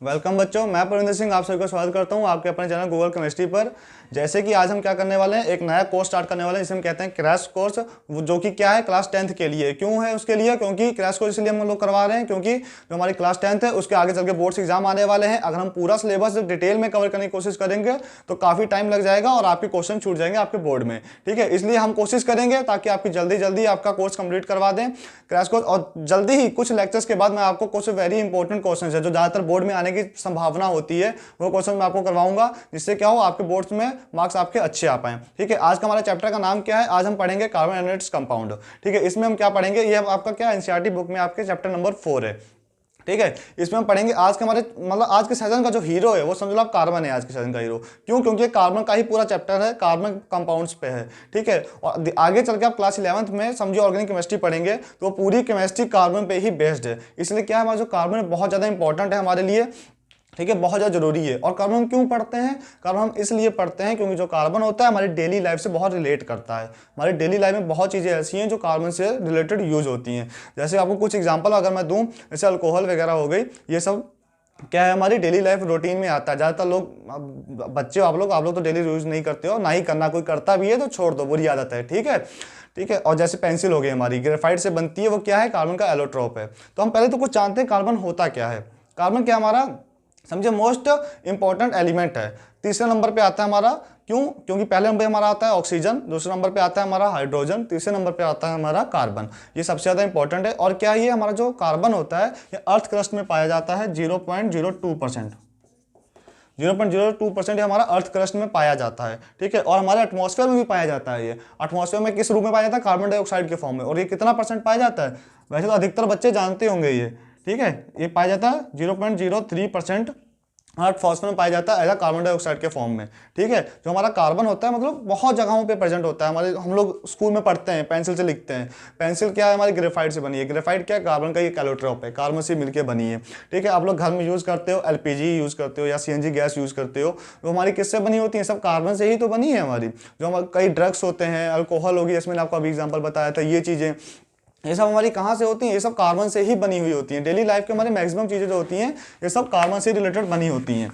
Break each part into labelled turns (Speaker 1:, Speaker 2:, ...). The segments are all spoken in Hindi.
Speaker 1: वेलकम बच्चों, मैं परविंदर सिंह आप सभी का स्वागत करता हूं आपके अपने चैनल गूगल केमिस्ट्री पर। जैसे कि आज हम क्या करने वाले हैं, एक नया कोर्स स्टार्ट करने वाले हैं जिसे हम कहते हैं क्रैश कोर्स। जो कि क्या है, क्लास 10th के लिए। क्यों है उसके लिए? क्योंकि क्रैश कोर्स इसलिए हम लोग करवा रहे हैं क्योंकि जो हमारी क्लास 10th है उसके आगे चल के बोर्ड्स एग्जाम आने वाले हैं। अगर हम पूरा सिलेबस डिटेल में कवर करने की कोशिश करेंगे तो काफी टाइम लग जाएगा और आपके क्वेश्चन छूट जाएंगे आपके बोर्ड में। ठीक है, इसलिए हम कोशिश करेंगे ताकि आपकी जल्दी जल्दी आपका कोर्स कंप्लीट करवा दें, क्रैश कोर्स। और जल्दी ही कुछ लेक्चर्स के बाद मैं आपको कुछ वेरी इंपॉर्टेंट क्वेश्चन है जो ज्यादातर बोर्ड में आने की संभावना होती है, वो क्वेश्चन मैं आपको करवाऊंगा, जिससे क्या हो आपके बोर्ड्स में मार्क्स आपके अच्छे आ पाए। ठीक है, आज का हमारा चैप्टर का नाम क्या है? आज हम पढ़ेंगे कार्बन एनालिटिक्स कंपाउंड। ठीक है, इसमें हम क्या पढ़ेंगे, ये आपका क्या एनसीईआरटी बुक में आपके चैप्टर नंबर 4 है। ठीक है, इसमें हम पढ़ेंगे आज के हमारे मतलब आज के सेशन का जो हीरो है वो समझ लो आप कार्बन है आज के सेशन का हीरो। क्यों? क्योंकि कार्बन का ही पूरा चैप्टर है, कार्बन कंपाउंड्स पे है। ठीक है, और आगे चल के आप क्लास 11th में समझिए ऑर्गेनिक केमिस्ट्री पढ़ेंगे तो पूरी केमिस्ट्री कार्बन पे ही बेस्ड है। इसलिए क्या है, हमारा जो कार्बन है बहुत ज़्यादा इंपॉर्टेंट है हमारे लिए। ठीक है, बहुत ज़्यादा जरूरी है। और कार्बन हम क्यों पढ़ते हैं? कार्बन हम इसलिए पढ़ते हैं क्योंकि जो कार्बन होता है हमारी डेली लाइफ से बहुत रिलेट करता है। हमारी डेली लाइफ में बहुत चीज़ें ऐसी हैं जो कार्बन से रिलेटेड यूज होती हैं। जैसे आपको कुछ एग्जांपल अगर मैं दूं, जैसे अल्कोहल वगैरह हो गई, ये सब क्या है हमारी डेली लाइफ रूटीन में आता है। ज़्यादातर लोग बच्चे आप लोग तो डेली यूज नहीं करते हो, ना ही करना, कोई करता भी है तो छोड़ दो, बुरी आदत है। ठीक है, ठीक है। और जैसे पेंसिल हो गई हमारी ग्रेफाइट से बनती है, वो क्या है, कार्बन का एलोट्रोप है। तो हम पहले तो कुछ जानते हैं कार्बन होता क्या है। कार्बन क्या हमारा समझे मोस्ट इंपॉर्टेंट एलिमेंट है। तीसरे नंबर पे आता है हमारा, क्यों? क्योंकि पहले नंबर पे हमारा आता है ऑक्सीजन, दूसरे नंबर पे आता है हमारा हाइड्रोजन, तीसरे नंबर पे आता है हमारा कार्बन। ये सबसे ज्यादा इंपॉर्टेंट है। और क्या ये हमारा जो कार्बन होता है ये अर्थ क्रस्ट में पाया जाता है 0.02%। 0.02% हमारा अर्थ क्रस्ट में पाया जाता है। ठीक है, और हमारे एटमॉस्फेयर में भी पाया जाता है। ये एटमॉस्फेयर में किस रूप में पाया जाता है? कार्बन डाइऑक्साइड के फॉर्म में। और ये कितना परसेंट पाया जाता है? वैसे तो अधिकतर बच्चे जानते होंगे ये। ठीक है, ये पाया जाता है 0.03% एटमॉस्फेयर में पाया जाता है एज कार्बन डाइऑक्साइड के फॉर्म में। ठीक है, जो हमारा कार्बन होता है मतलब बहुत जगहों पे प्रेजेंट होता है हमारे। हम लोग स्कूल में पढ़ते हैं, पेंसिल से लिखते हैं। पेंसिल क्या है? हमारी ग्रेफाइट से बनी है। ग्रेफाइट क्या है? कार्बन का ये एलोट्रोप है, कार्बन से मिलकर बनी है। ठीक है, आप लोग घर में यूज़ करते हो, एलपीजी यूज़ करते हो या सीएनजी गैस यूज़ करते हो, वो हमारी किससे बनी होती है? सब कार्बन से ही तो बनी है हमारी। जो हमारे कई ड्रग्स होते हैं, अल्कोहल होगी, इसमें आपको अभी एग्जाम्पल बताया था, ये चीज़ें ये सब हमारी कहाँ से होती हैं? ये सब कार्बन से ही बनी हुई होती हैं। डेली लाइफ के हमारे मैक्सिमम चीज़ें जो होती हैं ये सब कार्बन से रिलेटेड बनी होती हैं।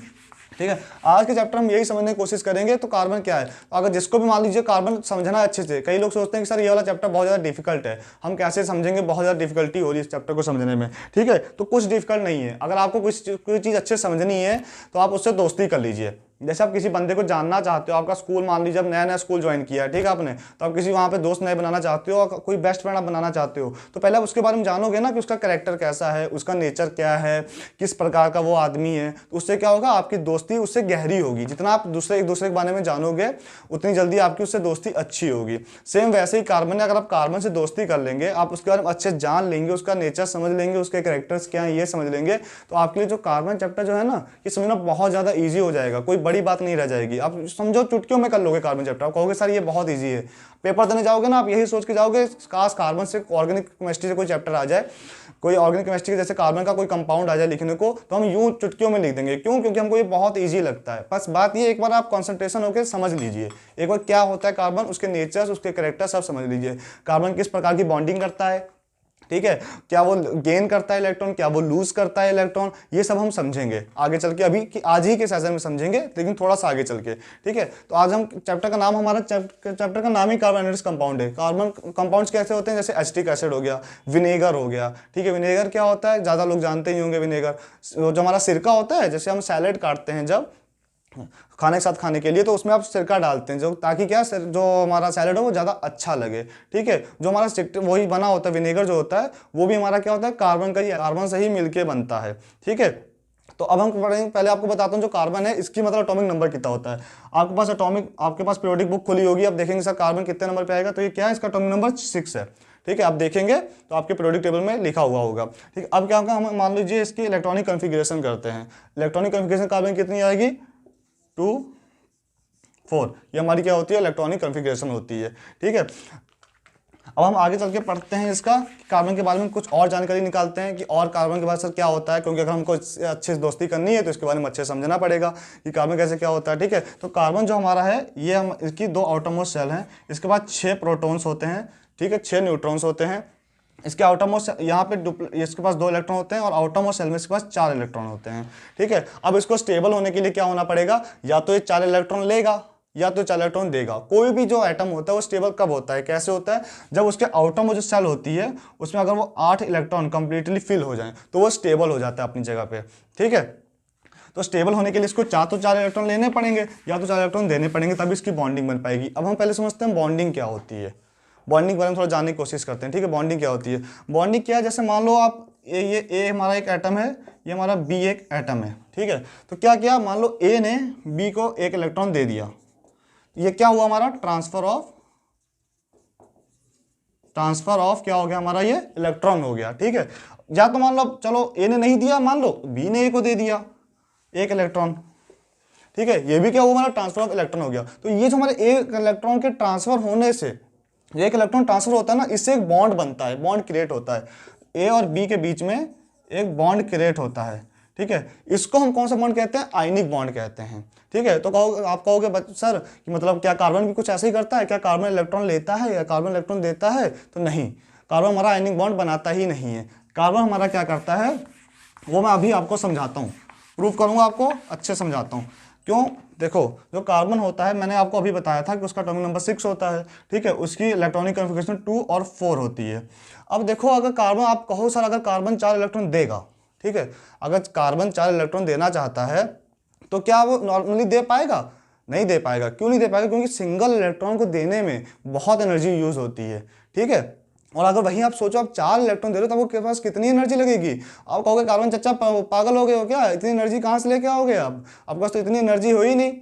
Speaker 1: ठीक है, आज के चैप्टर हम यही समझने की कोशिश करेंगे। तो कार्बन क्या है, अगर जिसको भी मान लीजिए कार्बन समझना अच्छे से, कई लोग सोचते हैं कि सर ये वाला चैप्टर बहुत ज़्यादा डिफिकल्ट है, हम कैसे समझेंगे, बहुत ज़्यादा डिफिकल्टी हो रही है इस चैप्टर को समझने में। ठीक है, तो कुछ डिफिकल्ट नहीं है। अगर आपको कोई चीज़ अच्छे से समझनी है तो आप उससे दोस्ती कर लीजिए। जैसे आप किसी बंदे को जानना चाहते हो, आपका स्कूल मान लीजिए, अब नया नया स्कूल ज्वाइन किया है, ठीक है आपने, तो आप किसी वहाँ पे दोस्त नए बनाना चाहते हो, कोई बेस्ट फ्रेंड आप बनाना चाहते हो, तो पहले आप उसके बारे में जानोगे ना कि उसका कैरेक्टर कैसा है, उसका नेचर क्या है, किस प्रकार का वो आदमी है। तो उससे क्या होगा, आपकी दोस्ती उससे गहरी होगी। जितना आप एक दूसरे के बारे में जानोगे उतनी जल्दी आपकी उससे दोस्ती अच्छी होगी। सेम वैसे ही कार्बन है, अगर आप कार्बन से दोस्ती कर लेंगे, आप उसके बारे में अच्छे जान लेंगे, उसका नेचर समझ लेंगे, उसके कैरेक्टर्स क्या है ये समझ लेंगे, तो आपके लिए जो कार्बन चैप्टर जो है ना, ये समझना बहुत ज़्यादा ईजी हो जाएगा। कोई बड़ी बात नहीं रह जाएगी। आप समझो चुटकियों में कर लोगे कार्बन चैप्टर। आप कहोगे सर ये बहुत इजी है। पेपर देने जाओगे ना, आप यही सोच के जाओगे काश कार्बन से ऑर्गेनिक केमिस्ट्री से कोई चैप्टर आ जाए, कोई ऑर्गेनिक केमिस्ट्री जैसे कार्बन का कोई कंपाउंड आ जाए लिखने को, तो हम यूं चुटकियों में लिख देंगे। क्यों? क्योंकि हमको ये बहुत इजी लगता है। बस बात ये, एक बार आप कंसंट्रेशन होकर समझ लीजिए, एक बार क्या होता है कार्बन, उसके नेचर्स, उसके कैरेक्टर सब समझ लीजिए। कार्बन किस प्रकार की बॉन्डिंग करता है, ठीक है, क्या वो गेन करता है इलेक्ट्रॉन, क्या वो लूज करता है इलेक्ट्रॉन, ये सब हम समझेंगे आगे चल के। अभी आज ही के सेशन में समझेंगे, लेकिन थोड़ा सा आगे चल के। ठीक है, तो आज हम चैप्टर का नाम, हमारा चैप्टर का नाम ही कार्बन एनालिटिक्स कंपाउंड है। कार्बन कंपाउंड्स कैसे होते हैं? जैसे एसिटिक एसिड हो गया, विनेगर हो गया। ठीक है, विनेगर क्या होता है ज़्यादा लोग जानते ही होंगे। विनेगर जो हमारा सिरका होता है, जैसे हम सैलेड काटते हैं जब खाने के साथ खाने के लिए, तो उसमें आप सिरका डालते हैं जो, ताकि क्या जो हमारा सैलेड हो वो ज़्यादा अच्छा लगे। ठीक है, जो हमारा वही बना होता है विनेगर जो होता है, वो भी हमारा क्या होता है, कार्बन का ही, कार्बन से ही मिलके बनता है। ठीक है, तो अब हम पढ़ेंगे। पहले आपको बताता हूँ जो कार्बन है इसकी मतलब एटॉमिक नंबर कितना होता है। आपके पास पीरियोडिक बुक खुली होगी, आप देखेंगे सर कार्बन कितने नंबर पे आएगा, तो ये क्या है, इसका एटॉमिक नंबर 6 है। ठीक है, आप देखेंगे तो आपके पीरियोडिक टेबल में लिखा हुआ होगा। ठीक है, अब क्या होगा, हम मान लीजिए इसकी इलेक्ट्रॉनिक कॉन्फ़िगरेशन करते हैं। इलेक्ट्रॉनिक कॉन्फ़िगरेशन कार्बन कितनी आएगी, 2 4। ये हमारी क्या होती है, इलेक्ट्रॉनिक कॉन्फ़िगरेशन होती है। ठीक है, अब हम आगे चल के पढ़ते हैं इसका कार्बन के बारे में, कुछ और जानकारी निकालते हैं कि और कार्बन के बाद सर क्या होता है, क्योंकि अगर हमको अच्छे से दोस्ती करनी है तो इसके बारे में अच्छे से समझना पड़ेगा कि कार्बन कैसे क्या होता है। ठीक है, तो कार्बन जो हमारा है, ये हम इसकी 2 आउटरमोस्ट शेल हैं, इसके बाद 6 प्रोटॉन्स होते हैं। ठीक है, 6 न्यूट्रॉन्स होते हैं। इसके आउटरमोस्ट यहाँ पे इसके पास 2 इलेक्ट्रॉन होते हैं और आउटरमोस्ट शेल में इसके पास 4 इलेक्ट्रॉन होते हैं। ठीक है, अब इसको स्टेबल होने के लिए क्या होना पड़ेगा, या तो ये 4 इलेक्ट्रॉन लेगा या तो 4 इलेक्ट्रॉन देगा। कोई भी जो एटम होता है वो स्टेबल कब होता है, कैसे होता है, जब उसके आउटर में जो सेल होती है उसमें अगर वो 8 इलेक्ट्रॉन कंप्लीटली फिल हो जाए तो वो स्टेबल हो जाता है अपनी जगह पे। ठीक है, तो स्टेबल होने के लिए इसको तो 4 इलेक्ट्रॉन लेने पड़ेंगे या तो 4 इलेक्ट्रॉन देने पड़ेंगे, तभी इसकी बॉन्डिंग बन पाएगी। अब हम पहले समझते हैं बॉन्डिंग क्या होती है, बॉन्डिंग के बारे में थोड़ा जानने की कोशिश करते हैं। ठीक है, बॉन्डिंग क्या होती है। बॉन्डिंग क्या है, जैसे मान लो आप ये ए हमारा एक एटम है, ये हमारा बी एक एटम है। ठीक है, तो क्या किया, मान लो ए ने बी को 1 इलेक्ट्रॉन दे दिया, ये क्या हुआ हमारा ट्रांसफर ऑफ क्या हो गया हमारा, ये इलेक्ट्रॉन हो गया। ठीक है, या तो मान लो चलो ए ने नहीं दिया, मान लो बी ने ए को दे दिया 1 इलेक्ट्रॉन। ठीक है, ये भी क्या हुआ हमारा ट्रांसफर ऑफ इलेक्ट्रॉन हो गया। तो ये जो हमारे 1 इलेक्ट्रॉन के ट्रांसफर होने से, 1 इलेक्ट्रॉन ट्रांसफर होता है ना, इससे एक बॉन्ड बनता है, बॉन्ड क्रिएट होता है, ए और बी के बीच में एक बॉन्ड क्रिएट होता है। ठीक है, इसको हम कौन सा बॉन्ड कहते हैं, आयनिक बॉन्ड कहते हैं। ठीक है, तो आप कहोगे सर कि मतलब क्या कार्बन भी कुछ ऐसे ही करता है, क्या कार्बन इलेक्ट्रॉन लेता है या कार्बन इलेक्ट्रॉन देता है, तो नहीं, कार्बन हमारा आयनिक बॉन्ड बनाता ही नहीं है। कार्बन हमारा क्या करता है वो मैं अभी आपको समझाता हूँ, प्रूव करूँगा, आपको अच्छे समझाता हूँ। क्यों, देखो जो कार्बन होता है मैंने आपको अभी बताया था कि उसका एटॉमिक नंबर 6 होता है। ठीक है, उसकी इलेक्ट्रॉनिक कॉन्फ़िगरेशन 2 और 4 होती है। अब देखो अगर कार्बन, आप कहो सर अगर कार्बन 4 इलेक्ट्रॉन देगा, ठीक है, अगर कार्बन 4 इलेक्ट्रॉन देना चाहता है तो क्या वो नॉर्मली दे पाएगा, नहीं दे पाएगा। क्यों नहीं दे पाएगा, क्योंकि सिंगल इलेक्ट्रॉन को देने में बहुत एनर्जी यूज होती है। ठीक है, और अगर वहीं आप सोचो आप 4 इलेक्ट्रॉन दे रहे हो तो आपके पास कितनी एनर्जी लगेगी। आप कहोगे कार्बन चच्चा पागल हो गए हो क्या, इतनी एनर्जी कहाँ से लेके आओगे आप, आपके पास तो इतनी एनर्जी हो ही नहीं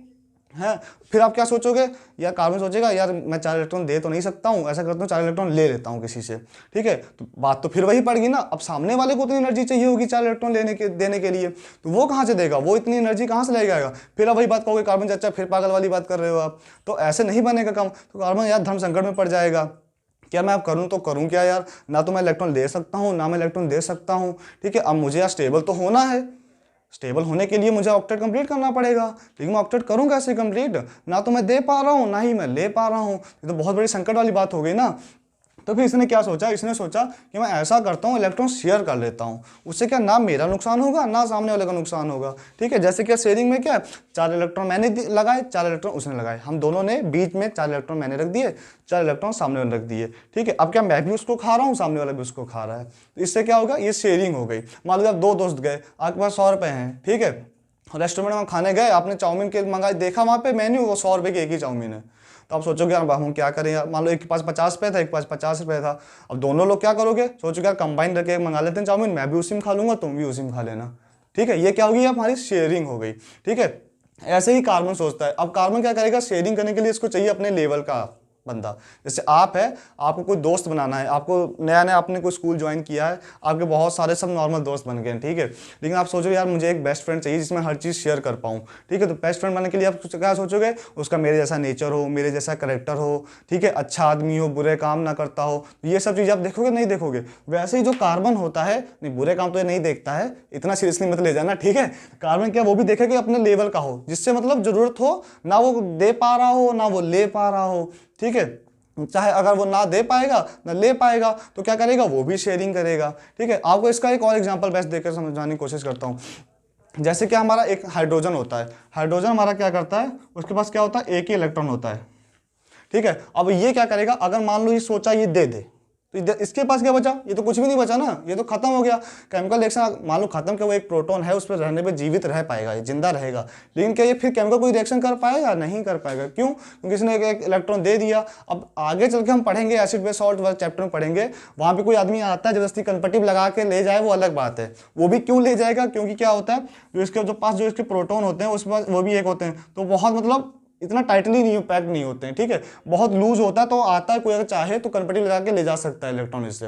Speaker 1: है। फिर आप क्या सोचोगे, यार कार्बन सोचेगा यार मैं 4 इलेक्ट्रॉन दे तो नहीं सकता हूँ, ऐसा करता हूँ 4 इलेक्ट्रॉन ले लेता हूँ किसी से। ठीक है, तो बात तो फिर वही पड़ेगी ना, अब सामने वाले को इतनी एनर्जी चाहिए होगी 4 इलेक्ट्रॉन देने के लिए, तो वो कहाँ से देगा, वो इतनी एनर्जी कहाँ से लेके आएगा। फिर आप वही बात कहोगे कार्बन चच्चा फिर पागल वाली बात कर रहे हो आप, तो ऐसे नहीं बनेगा काम। तो कार्बन यार धर्म संकट में पड़ जाएगा, क्या मैं अब करूं तो करूं क्या यार, ना तो मैं इलेक्ट्रॉन ले सकता हूं ना मैं इलेक्ट्रॉन दे सकता हूं। ठीक है, अब मुझे यार स्टेबल तो होना है, स्टेबल होने के लिए मुझे ऑक्टेट कंप्लीट करना पड़ेगा, लेकिन मैं ऑक्टेट करूं कैसे कंप्लीट, ना तो मैं दे पा रहा हूं ना ही मैं ले पा रहा हूं। ये तो बहुत बड़ी संकट वाली बात हो गई ना। तो फिर इसने क्या सोचा, इसने सोचा कि मैं ऐसा करता हूँ इलेक्ट्रॉन शेयर कर लेता हूँ, उससे क्या ना मेरा नुकसान होगा ना सामने वाले का नुकसान होगा। ठीक है, जैसे कि शेयरिंग में क्या 4 इलेक्ट्रॉन मैंने लगाए 4 इलेक्ट्रॉन उसने लगाए, हम दोनों ने बीच में 4 इलेक्ट्रॉन मैंने रख दिए 4 इलेक्ट्रॉन सामने वाले रख दिए। ठीक है, अब क्या मैं भी उसको खा रहा हूँ सामने वाला भी उसको खा रहा है, तो इससे क्या होगा, ये शेयरिंग हो गई। मान लो आप 2 दोस्त गए, आपके पास 100 रुपये हैं। ठीक है, रेस्टोरेंट में खाने गए, आपने चाउमीन के मंगाई, देखा वहाँ पे मेन्यू वो 100 रुपये की एक ही चाउमीन है, तो आप सोचोगे यार हम क्या करें यार, मान लो एक के पास 50 रुपये था एक के पास 50 रुपये था, अब दोनों लोग क्या करोगे, सोचोगे यार कंबाइन करके मंगा लेते हैं चाउमीन, मैं भी उसी में खा लूंगा तुम भी उसी में खा लेना। ठीक है, ये क्या होगी, हमारी शेयरिंग हो गई। ठीक है, ऐसे ही कार्बन सोचता है। अब कार्बन क्या करेगा, शेयरिंग करने के लिए इसको चाहिए अपने लेवल का बंदा। जैसे आप है, आपको कोई दोस्त बनाना है, आपको नया नया आपने कोई स्कूल ज्वाइन किया है, आपके बहुत सारे सब नॉर्मल दोस्त बन गए हैं। ठीक है, लेकिन आप सोचो यार मुझे एक बेस्ट फ्रेंड चाहिए जिसमें हर चीज़ शेयर कर पाऊँ। ठीक है, तो बेस्ट फ्रेंड बनने के लिए आप क्या सोचोगे, उसका मेरे जैसा नेचर हो, मेरे जैसा करेक्टर हो। ठीक है, अच्छा आदमी हो, बुरे काम ना करता हो, ये सब चीज़ आप देखोगे नहीं देखोगे। वैसे ही जो कार्बन होता है, नहीं बुरे काम तो ये नहीं देखता है, इतना सीरियसली मत ले जाना। ठीक है, कार्बन क्या वो भी देखेगा अपने लेवल का हो, जिससे मतलब जरूरत हो, ना वो दे पा रहा हो ना वो ले पा रहा हो। ठीक है, चाहे अगर वो ना दे पाएगा ना ले पाएगा तो क्या करेगा, वो भी शेयरिंग करेगा। ठीक है, आपको इसका एक और एग्जांपल बेस्ट देकर समझाने की कोशिश करता हूँ। जैसे कि हमारा एक हाइड्रोजन होता है, हाइड्रोजन हमारा क्या करता है, उसके पास क्या होता है, एक ही इलेक्ट्रॉन होता है। ठीक है, अब ये क्या करेगा, अगर मान लो ये सोचा ये दे दे तो इसके पास क्या बचा, ये तो कुछ भी नहीं बचा ना, ये तो खत्म हो गया। केमिकल रिएक्शन मान लो खत्म, क्या वो एक प्रोटॉन है उस पर रहने पे जीवित रह पाएगा, ये जिंदा रहेगा, लेकिन क्या ये फिर केमिकल कोई रिएक्शन कर पाएगा, नहीं कर पाएगा। क्यों, क्योंकि इसने एक इलेक्ट्रॉन दे दिया। अब आगे चल के हम पढ़ेंगे एसिड बेस सॉल्ट वाले चैप्टर में पढ़ेंगे, वहाँ पे कोई आदमी आता है जबरदस्ती कन्वर्टिव लगा के ले जाए, वो अलग बात है। वो भी क्यों ले जाएगा, क्योंकि क्या होता है, जो इसके पास जो इसके प्रोटॉन होते हैं उसके पास वो भी एक होते हैं, तो बहुत मतलब इतना टाइटली नहीं पैक नहीं होते हैं। ठीक है, बहुत लूज होता है, तो आता है कोई अगर चाहे तो कन्वर्टिव लगा के ले जा सकता है इलेक्ट्रॉन इससे,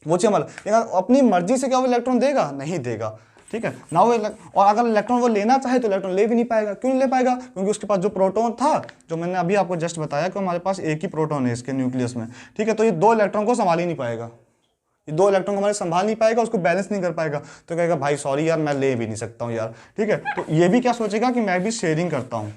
Speaker 1: वो चीज मतलब, लेकिन अपनी मर्जी से क्या वो इलेक्ट्रॉन देगा, नहीं देगा। ठीक है ना, वो और अगर इलेक्ट्रॉन वो लेना चाहे तो इलेक्ट्रॉन ले भी नहीं पाएगा। क्यों नहीं ले पाएगा, क्योंकि उसके पास जो प्रोटॉन था, जो मैंने अभी आपको जस्ट बताया कि हमारे पास एक ही प्रोटॉन है इसके न्यूक्लियस में। ठीक है, तो ये 2 इलेक्ट्रॉन को संभाल ही नहीं पाएगा, ये 2 इलेक्ट्रॉन को हमारे संभाल नहीं पाएगा, उसको बैलेंस नहीं कर पाएगा, तो कहेगा भाई सॉरी यार मैं ले भी नहीं सकता हूँ यार। ठीक है, तो ये भी क्या सोचेगा कि मैं भी शेयरिंग करता हूँ।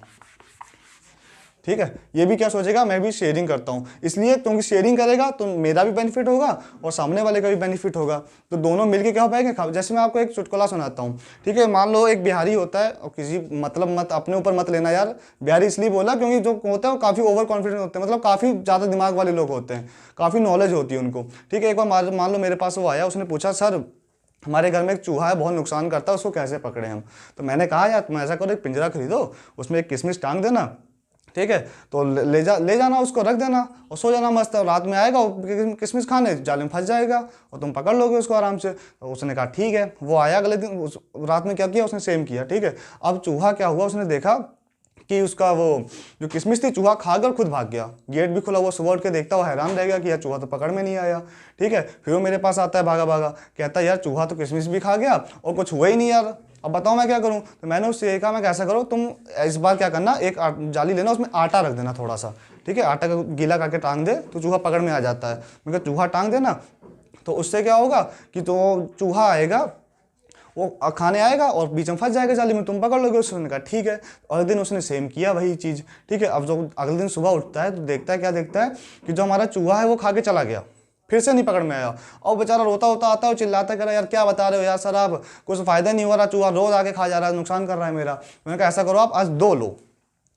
Speaker 1: ठीक है, ये भी क्या सोचेगा, मैं भी शेयरिंग करता हूँ, इसलिए क्योंकि शेयरिंग करेगा तो मेरा भी बेनिफिट होगा और सामने वाले का भी बेनिफिट होगा, तो दोनों मिलके क्या हो पाएगा। जैसे मैं आपको एक चुटकुला सुनाता हूँ, ठीक है। मान लो एक बिहारी होता है, और किसी मतलब मत अपने ऊपर मत लेना यार, बिहारी इसलिए बोला क्योंकि जो होता है वो काफ़ी ओवर कॉन्फिडेंट होते हैं, मतलब काफ़ी ज़्यादा दिमाग वाले लोग होते हैं, काफ़ी नॉलेज होती है उनको, ठीक है। एक बार मान लो मेरे पास वो आया, उसने पूछा सर हमारे घर में एक चूहा है, बहुत नुकसान करता है, उसको कैसे पकड़े हम। तो मैंने कहा यार तुम ऐसा करो, एक पिंजरा खरीदो, उसमें एक किशमिश टांग देना, ठीक है, तो ले जाना उसको, रख देना और सो जाना मस्त, रात में आएगा किशमिश खाने, जाले में फंस जाएगा और तुम पकड़ लोगे उसको आराम से। तो उसने कहा ठीक है, वो आया अगले दिन, रात में क्या किया उसने, सेम किया, ठीक है। अब चूहा क्या हुआ, उसने देखा कि उसका वो जो किशमिश थी चूहा खा कर खुद भाग गया, गेट भी खुला हुआ, सुबह उठ के देखता, वो हैरान रह गया कि यार चूहा तो पकड़ में नहीं आया, ठीक है। फिर वो मेरे पास आता है भागा भागा, कहता है यार चूहा तो किशमिश भी खा गया और कुछ हुआ ही नहीं यार, अब बताओ मैं क्या करूं। तो मैंने उससे ये कहा, मैं कैसा करो, तुम इस बार क्या करना, एक जाली लेना, उसमें आटा रख देना थोड़ा सा, ठीक है, आटा का गीला करके टांग दे तो चूहा पकड़ में आ जाता है। मैं कहा चूहा टांग देना, तो उससे क्या होगा कि तो चूहा आएगा, वो खाने आएगा और बीच में फंस जाएगा जाली में, तुम पकड़ लोगे। उसने कहा ठीक है, अगले दिन उसने सेम किया वही चीज़, ठीक है। अब जो अगले दिन सुबह उठता है तो देखता है, क्या देखता है कि जो हमारा चूहा है वो खा के चला गया, फिर से नहीं पकड़ में आया, और बेचारा रोता होता आता है, चिल्लाता कह रहा है यार क्या बता रहे हो यार सर आप, कुछ फ़ायदा नहीं हो रहा, चूहा रोज आके खा जा रहा है, नुकसान कर रहा है मेरा। मैंने कहा ऐसा करो आप आज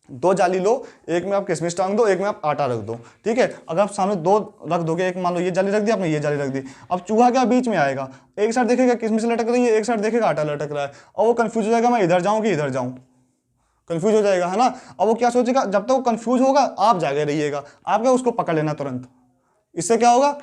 Speaker 1: दो जाली लो, एक में आप किशमिश टांग दो, एक में आप आटा रख दो, ठीक है। अगर आप सामने दो रख दोगे, एक मान लो ये जाली रख दी आपने, ये जाली रख दी, अब चूहा क्या बीच में आएगा, एक साइड देखेगा किशमिश लटक रही है, एक साइड देखेगा आटा लटक रहा है, और वो कंफ्यूज हो जाएगा मैं इधर जाऊँ कि इधर जाऊँ, कंफ्यूज हो जाएगा, है ना। अब वो क्या सोचेगा, जब तक वो कंफ्यूज होगा आप जागे रहिएगा, आप क्या उसको पकड़ लेना तुरंत, इससे क्या होगा,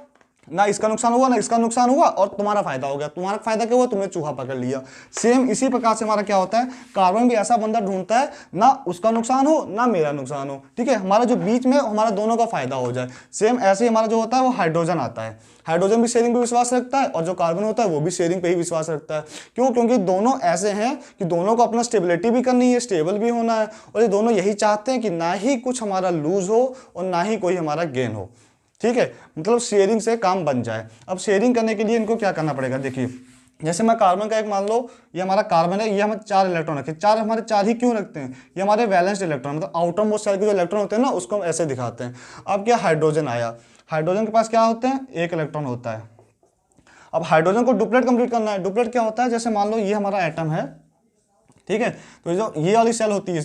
Speaker 1: ना इसका नुकसान हुआ ना इसका नुकसान हुआ और तुम्हारा फायदा हो गया। तुम्हारा फायदा क्या हुआ, तुमने चूहा पकड़ लिया। सेम इसी प्रकार से हमारा क्या होता है, कार्बन भी ऐसा बंदा ढूंढता है ना उसका नुकसान हो ना मेरा नुकसान हो, ठीक है, हमारा जो बीच में हमारा दोनों का फायदा हो जाए। सेम ऐसे ही हमारा जो होता है वो हाइड्रोजन आता है, हाइड्रोजन भी शेयरिंग पे विश्वास रखता है और जो कार्बन होता है वो भी शेयरिंग पे ही विश्वास रखता है। क्यों, क्योंकि दोनों ऐसे हैं कि दोनों को अपना स्टेबिलिटी भी करनी है, स्टेबल भी होना है, और ये दोनों यही चाहते हैं कि ना ही कुछ हमारा लूज हो और ना ही कोई हमारा गेन हो, ठीक है, मतलब शेयरिंग से काम बन जाए। अब शेयरिंग करने के लिए इनको क्या करना पड़ेगा, देखिए जैसे मैं कार्बन का एक मान लो, ये हमारा कार्बन है, ये हम 4 इलेक्ट्रॉन रखे, 4 हमारे 4 ही क्यों रखते हैं, ये हमारे वैलेंस इलेक्ट्रॉन, मतलब आउटर मोस्ट शेल के जो इलेक्ट्रॉन होते हैं ना उसको हम ऐसे दिखाते हैं। अब क्या हाइड्रोजन आया, हाइड्रोजन के पास क्या होते हैं, एक इलेक्ट्रॉन होता है। अब हाइड्रोजन को डुप्लेट कंप्लीट करना है, डुप्लेट क्या होता है, जैसे मान लो ये हमारा एटम है, ठीक है, तो जो ये वाली सेल होती है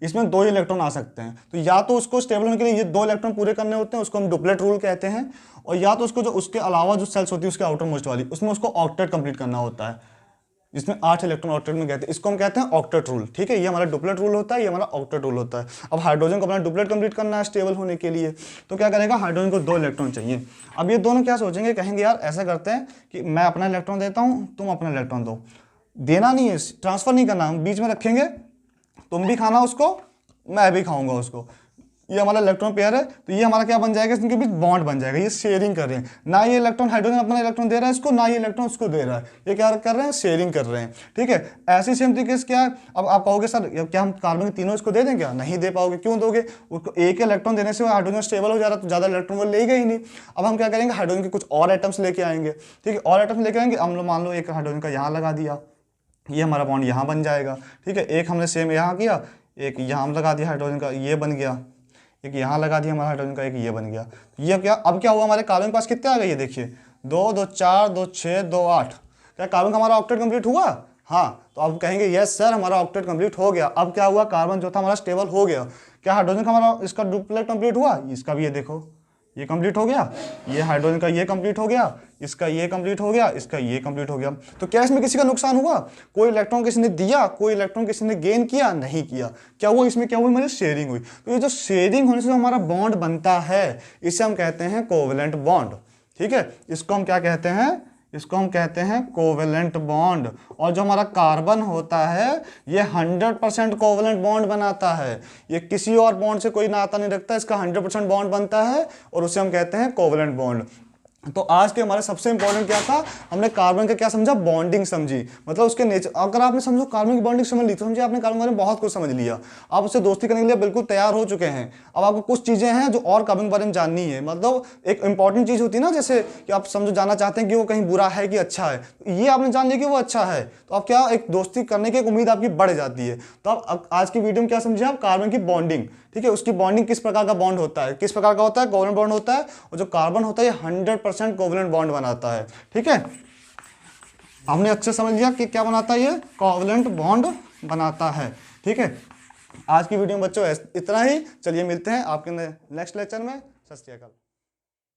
Speaker 1: इसमें 2 इलेक्ट्रॉन आ सकते हैं, तो या तो उसको स्टेबल होने के लिए ये 2 इलेक्ट्रॉन पूरे करने होते हैं, उसको हम डुप्लेट रूल कहते हैं, और या तो उसको जो उसके अलावा जो सेल्स होती है उसके आउटर मोस्ट वाली, उसमें उसको ऑक्टेट कंप्लीट करना होता है, जिसमें 8 इलेक्ट्रॉन ऑक्टेट में कहते हैं, इसको हम कहते हैं ऑक्टेट रूल, ठीक है। ये हमारा डुप्लेट रूल होता है, ये हमारा ऑक्टेट रूल होता है। अब हाइड्रोजन को अपना डुप्लेट कंप्लीट करना है स्टेबल होने के लिए, तो क्या करेगा, हाइड्रोजन को 2 इलेक्ट्रॉन चाहिए। अब ये दोनों क्या सोचेंगे, कहेंगे यार ऐसा करते हैं कि मैं अपना इलेक्ट्रॉन देता हूँ, तुम अपना इलेक्ट्रॉन दो, देना नहीं है, ट्रांसफर नहीं करना, हम बीच में रखेंगे, तुम भी खाना उसको मैं भी खाऊंगा उसको, ये हमारा इलेक्ट्रॉन पेयर है, तो ये हमारा क्या बन जाएगा, इनके बीच बॉन्ड बन जाएगा, ये शेयरिंग कर रहे हैं, ना ये इलेक्ट्रॉन हाइड्रोजन अपना इलेक्ट्रॉन दे रहा है इसको, ना ये इलेक्ट्रॉन उसको दे रहा है, ये क्या कर रहे हैं, शेयरिंग कर रहे हैं, ठीक है। ऐसे सेम तरीके से क्या है, अब आप कहोगे सर क्या हम कार्बन के तीनों इसको दे दें, क्या नहीं दे पाओगे, क्यों दोगे, उसको एक इलेक्ट्रॉन देने से हाइड्रोजन स्टेबल हो जा रहा है, तो ज़्यादा इलेक्ट्रॉन वो लेगा ही नहीं। अब हम क्या करेंगे, हाइड्रोजन के कुछ और आइटम्स लेके आएंगे, ठीक है, और आइटम्स लेके आएंगे, हम लोग मान लो एक हाइड्रोजन का यहाँ लगा दिया, ये हमारा बॉन्ड यहाँ बन जाएगा, ठीक है, एक हमने सेम यहाँ किया, एक यहाँ लगा दिया हाइड्रोजन का, ये बन गया, एक यहाँ लगा दिया हमारा हाइड्रोजन का, एक ये बन गया। ये क्या, अब क्या हुआ, हमारे कार्बन के पास कितने आ गए, ये देखिए 2 2 4 2 6 2 8, क्या कार्बन का हमारा ऑक्टेट कंप्लीट हुआ, हाँ, तो अब कहेंगे यस सर हमारा ऑक्टेट कंप्लीट हो गया। अब क्या हुआ, कार्बन जो था हमारा स्टेबल हो गया। क्या हाइड्रोजन का हमारा इसका डुप्लेट कंप्लीट हुआ, इसका भी ये देखो ये कंप्लीट हो गया, ये हाइड्रोजन का ये कंप्लीट हो गया, इसका ये कंप्लीट हो गया, इसका ये कंप्लीट हो गया। तो क्या इसमें किसी का नुकसान हुआ, कोई इलेक्ट्रॉन किसी ने दिया, कोई इलेक्ट्रॉन किसी ने गेन किया, नहीं किया। क्या हुआ इसमें, क्या हुई, हमारी शेयरिंग हुई। तो ये जो शेयरिंग होने से हमारा बॉन्ड बनता है, इसे हम कहते हैं कोवेलेंट बॉन्ड, ठीक है, इसको हम क्या कहते हैं, इसको हम कहते हैं कोवेलेंट बॉन्ड। और जो हमारा कार्बन होता है ये 100% कोवेलेंट बॉन्ड बनाता है, ये किसी और बॉन्ड से कोई नाता नहीं रखता, इसका 100% बॉन्ड बनता है और उसे हम कहते हैं कोवेलेंट बॉन्ड। तो आज के हमारे सबसे इंपॉर्टेंट क्या था, हमने कार्बन का क्या समझा, बॉन्डिंग समझी, मतलब उसके नेचर। अगर आपने समझो कार्बन की बॉन्डिंग समझ ली तो समझिए आपने कार्बन के बारे में बहुत कुछ समझ लिया, आप उससे दोस्ती करने के लिए बिल्कुल तैयार हो चुके हैं। अब आपको कुछ चीज़ें हैं जो और कार्बन के बारे में जाननी है, मतलब एक इंपॉर्टेंट चीज़ होती है ना, जैसे कि आप समझो जानना चाहते हैं कि वो कहीं बुरा है कि अच्छा है, तो ये आपने जान लिया कि वो अच्छा है, तो आप क्या एक दोस्ती करने की एक उम्मीद आपकी बढ़ जाती है। तो आप आज की वीडियो में क्या समझे आप, कार्बन की बॉन्डिंग, ठीक है, उसकी बॉन्डिंग किस प्रकार का बॉन्ड होता है, किस प्रकार का होता है, कोवलेंट बॉन्ड होता है, और जो कार्बन होता है ये 100% कोवलेंट बॉन्ड बनाता है। ठीक है, हमने अच्छे समझ लिया कि क्या बनाता है, ये कोवलेंट बॉन्ड बनाता है। ठीक है, आज की वीडियो में बच्चों इतना ही, चलिए मिलते हैं आपके नेक्स्ट लेक्चर में। सत श्री अकाल।